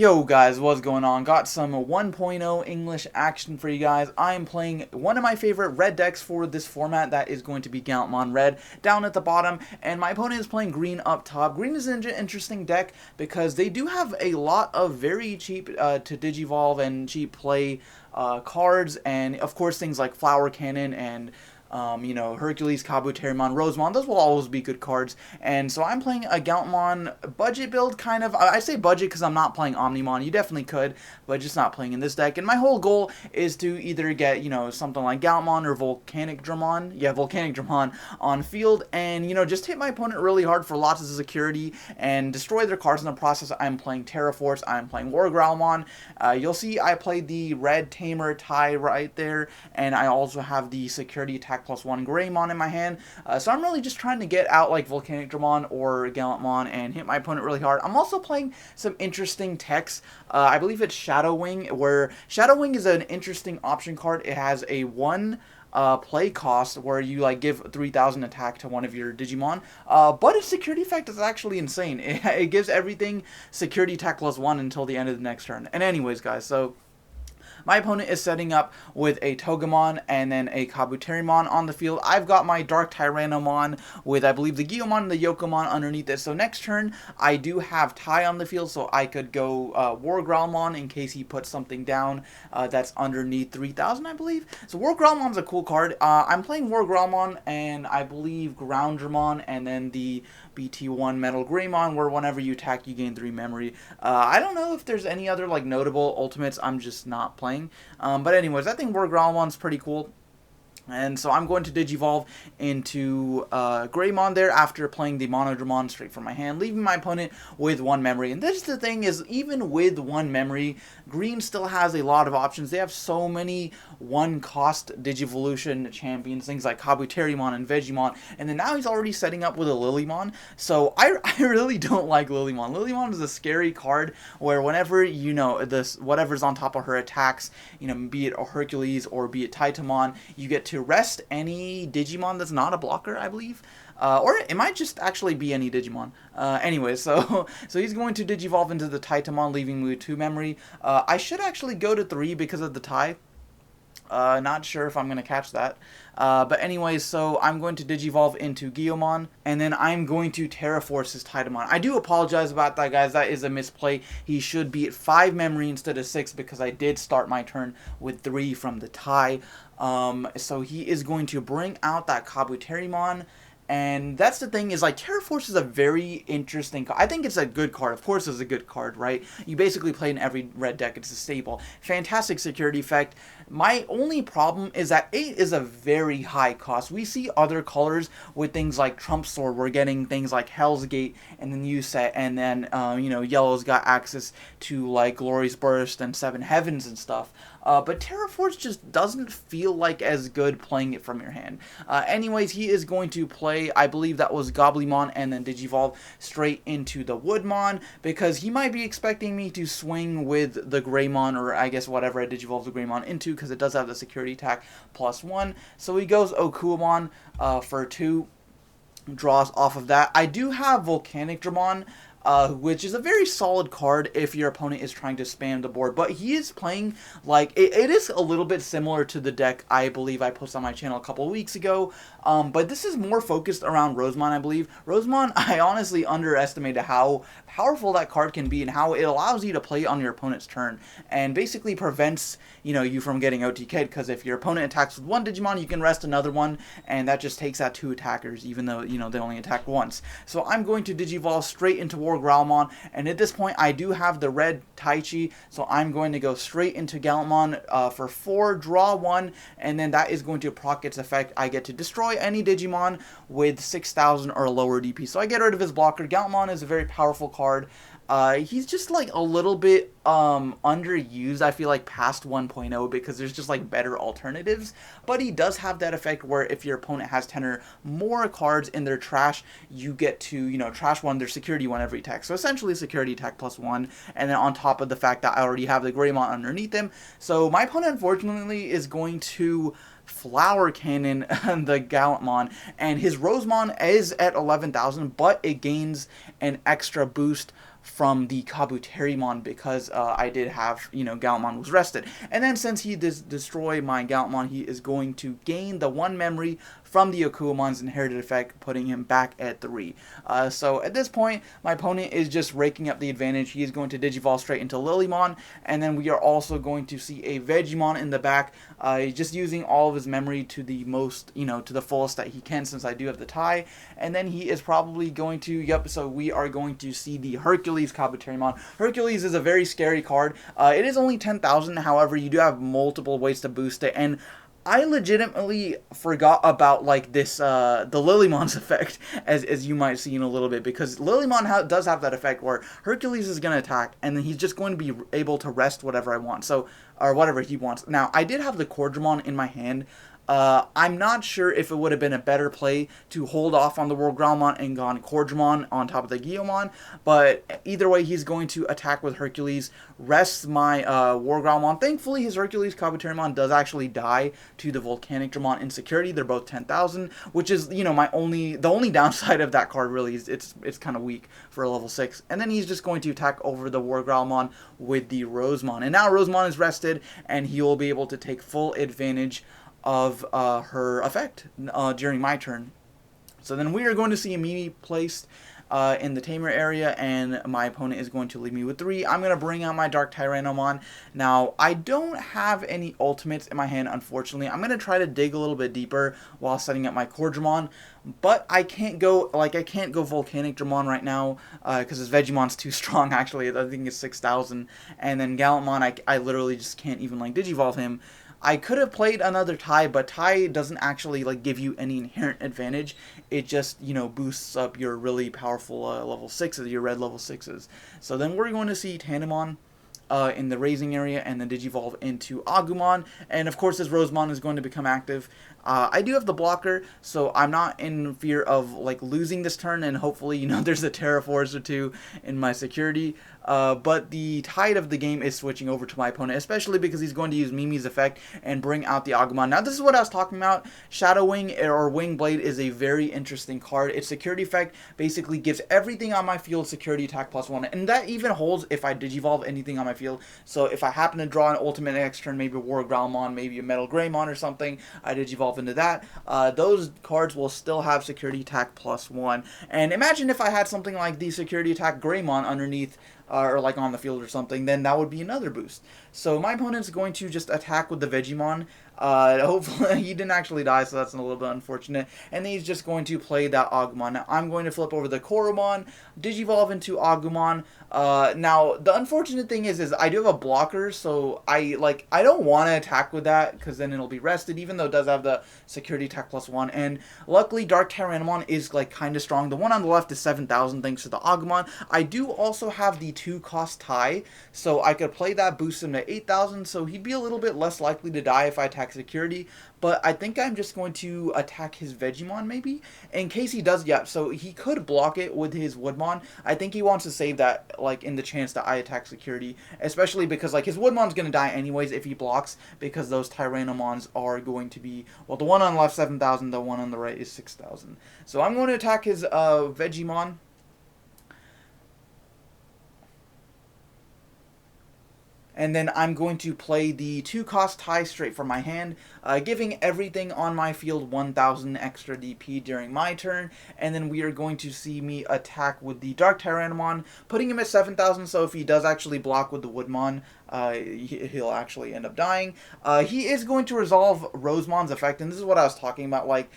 Yo guys, what's going on? Got some 1.0 English action for you guys. I am playing one of my favorite red decks for this format. That is going to be Gallantmon red down at the bottom, and my opponent is playing green up top. Green is an interesting deck because they do have a lot of very cheap to digivolve and cheap play cards, and of course things like Flower Cannon and Hercules, Kabuterimon, Rosemon, those will always be good cards. And so I'm playing a Gallantmon budget build, kind of. I say budget because I'm not playing Omnimon. You definitely could, but just not playing in this deck. And my whole goal is to either get, something like Gallantmon or Volcanic Dramon. Yeah, Volcanic Dramon on field and, just hit my opponent really hard for lots of security and destroy their cards in the process. I'm playing Terra Force. I'm playing War Growlmon. You'll see I played the Red Tamer tie right there, and I also have the Security Attack +1 Greymon in my hand. So I'm really just trying to get out like Volcanic Dramon or Gallantmon and hit my opponent really hard. I'm also playing some interesting techs. I believe it's Shadow Wing, where Shadow Wing is an interesting option card. It has a 1 play cost where you give 3,000 attack to one of your Digimon, but its security effect is actually insane. It gives everything security attack +1 until the end of the next turn. And anyways guys, so my opponent is setting up with a Togemon and then a Kabuterimon on the field. I've got my Dark Tyrannomon with, I believe, the Gyomon and the Yokomon underneath it. So next turn, I do have Ty on the field, so I could go War Growlmon in case he puts something down that's underneath 3,000, I believe. So War Growlmon's a cool card. I'm playing War Growlmon and I believe Groundramon and then the BT1 Metal Greymon, where whenever you attack, you gain 3 memory. I don't know if there's any other notable ultimates. I'm just not playing. But anyways, I think War Growlmon's pretty cool. And so I'm going to Digivolve into Greymon there after playing the Monodramon straight from my hand, leaving my opponent with 1 memory. And this is the thing is, even with 1 memory, Green still has a lot of options. They have so many 1-cost Digivolution champions, things like Kabuterimon and Vegemon, and then now he's already setting up with a Lilymon. So I really don't like Lilymon. Lilymon is a scary card where whenever, this whatever's on top of her attacks, be it a Hercules or be it Titamon, you get to rest any Digimon that's not a blocker, I believe. Or it might just actually be any Digimon. Anyway, so he's going to Digivolve into the Titamon, leaving me with 2 memory. I should actually go to 3 because of the tie. Not sure if I'm going to catch that. But anyways, so I'm going to Digivolve into Gyomon, and then I'm going to Terra Force his Titamon. I do apologize about that, guys. That is a misplay. He should be at 5 memory instead of 6 because I did start my turn with 3 from the tie. So he is going to bring out that Kabuterimon. And that's the thing is, Terra Force is a very interesting card. I think it's a good card. Of course it's a good card, right? You basically play in every red deck. It's a staple. Fantastic security effect. My only problem is that 8 is a very high cost. We see other colors with things like Trump Sword. We're getting things like Hell's Gate and the new set. And then, Yellow's got access to, Glorious Burst and Seven Heavens and stuff. But Terra Force just doesn't feel like as good playing it from your hand. Anyways, he is going to play, I believe that was Goblimon, and then Digivolve straight into the Woodmon, because he might be expecting me to swing with the Greymon, or I guess whatever I Digivolve the Greymon into, because it does have the security attack +1. So he goes Okuamon for 2. Draws off of that. I do have Volcanic Dramon, which is a very solid card if your opponent is trying to spam the board. But he is playing, it is a little bit similar to the deck I believe I posted on my channel a couple of weeks ago. But this is more focused around Rosemon, I believe. Rosemon, I honestly underestimated how powerful that card can be and how it allows you to play on your opponent's turn. And basically prevents, you from getting OTK'd, because if your opponent attacks with 1 Digimon, you can rest another one, and that just takes out 2 attackers, even though, they only attack once. So I'm going to Digivolve straight into War Growlmon, and at this point I do have the red Taichi, so I'm going to go straight into Gallantmon for 4, draw 1, and then that is going to proc its effect. I get to destroy any Digimon with 6,000 or lower DP, so I get rid of his blocker. Gallantmon is a very powerful card. He's just a little bit underused, I feel like, past 1.0, because there's just better alternatives. But he does have that effect where if your opponent has 10 or more cards in their trash, you get to, trash 1 their security 1 every attack. So essentially security attack +1, and then on top of the fact that I already have the Greymon underneath him. So my opponent, unfortunately, is going to Flower Cannon the Gallantmon, and his Rosemon is at 11,000, but it gains an extra boost from the Kabuterimon because I did have, Gallantmon was rested. And then since he destroy my Gallantmon, he is going to gain the 1 memory from the Akuamon's inherited effect, putting him back at 3. So at this point, my opponent is just raking up the advantage. He is going to Digivolve straight into Lilymon, and then we are also going to see a Vegemon in the back, just using all of his memory to the most, to the fullest that he can, since I do have the tie. And then he is probably going to, so we are going to see the Hercules Kabuterimon. Hercules is a very scary card. It is only 10,000, however, you do have multiple ways to boost it, and I legitimately forgot about this the Lilymon's effect, as you might see in a little bit, because Lilymon does have that effect where Hercules is going to attack and then he's just going to be able to rest whatever I want, or whatever he wants. Now I did have the Cordramon in my hand. I'm not sure if it would have been a better play to hold off on the World Growlmon and gone Cordramon on top of the Guillemon, but either way, he's going to attack with Hercules, rest my War Growlmon. Thankfully, his Hercules Kabuterimon does actually die to the Volcanic Dramon in security. They're both 10,000, which is, the only downside of that card really is it's kind of weak for a level 6. And then he's just going to attack over the War Growlmon with the Rosemon. And now Rosemon is rested, and he will be able to take full advantage of her effect during my turn. So then we are going to see a Mimi placed in the Tamer area, and my opponent is going to leave me with 3. I'm going to bring out my Dark Tyrannomon. Now, I don't have any ultimates in my hand, unfortunately. I'm going to try to dig a little bit deeper while setting up my Cordramon, but I can't go Volcanic Dramon right now, because his Vegemon's too strong, actually. I think it's 6,000, and then Gallantmon, I literally just can't even, Digivolve him. I could have played another tie, but tie doesn't actually give you any inherent advantage. It just, boosts up your really powerful level 6s, your red level 6s. So then we're going to see Tandemon in the raising area, and then Digivolve into Agumon, and of course this Rosemon is going to become active. I do have the blocker, so I'm not in fear of losing this turn, and hopefully there's a Terraforce or 2 in my security. But the tide of the game is switching over to my opponent, especially because he's going to use Mimi's effect and bring out the Agumon. Now this is what I was talking about. Shadow Wing or Wing Blade is a very interesting card. Its security effect basically gives everything on my field security attack +1, and that even holds if I Digivolve anything on my field. So if I happen to draw an ultimate next turn, maybe a War Growlmon, maybe a Metal Greymon or something, I Digivolve into that. Those cards will still have security attack +1. And imagine if I had something like the security attack Greymon underneath, or on the field or something, then that would be another boost. So my opponent's going to just attack with the Vegemon. Hopefully he didn't actually die, so that's a little bit unfortunate. And then he's just going to play that Agumon. Now I'm going to flip over the Koromon, Digivolve into Agumon. Now the unfortunate thing is I do have a blocker, so I don't want to attack with that because then it'll be rested, even though it does have the security attack +1. And luckily Dark Tyrannomon is kind of strong. The one on the left is 7,000 thanks to the Agumon. I do also have the 2-cost tie, so I could play that, boost him to 8,000, so he'd be a little bit less likely to die if I attack security. But I think I'm just going to attack his Vegemon, maybe, in case he does. Yeah, so he could block it with his Woodmon. I think he wants to save that in the chance that I attack security, especially because his Woodmon's going to die anyways if he blocks, because those Tyrannomons are going to be, well, the one on the left 7,000, the one on the right is 6,000. So I'm going to attack his Vegemon. And then I'm going to play the 2-cost tie straight from my hand, giving everything on my field 1,000 extra DP during my turn. And then we are going to see me attack with the Dark Tyrannomon, putting him at 7,000, so if he does actually block with the Woodmon, he'll actually end up dying. He is going to resolve Rosemon's effect, and this is what I was talking about,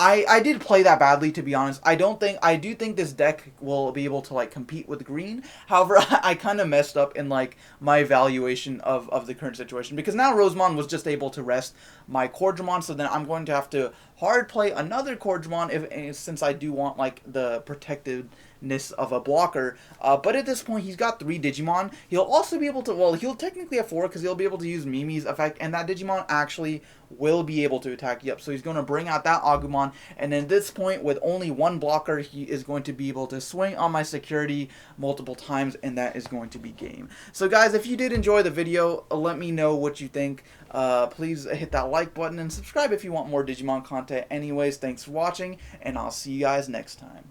I did play that badly, to be honest. I do think this deck will be able to compete with green. However, I kind of messed up in my evaluation of the current situation, because now Rosemon was just able to rest my Cordramon, so then I'm going to have to hard play another Cordramon since I do want the protectiveness of a blocker. But at this point, he's got 3 Digimon. He'll also be able to, well, he'll technically have 4 because he'll be able to use Mimi's effect, and that Digimon actually will be able to attack. Yep, so he's going to bring out that Agumon, and at this point, with only 1 blocker, he is going to be able to swing on my security multiple times, and that is going to be game. So guys, if you did enjoy the video, let me know what you think. Please hit that like button and subscribe if you want more Digimon content. Anyways, thanks for watching, and I'll see you guys next time.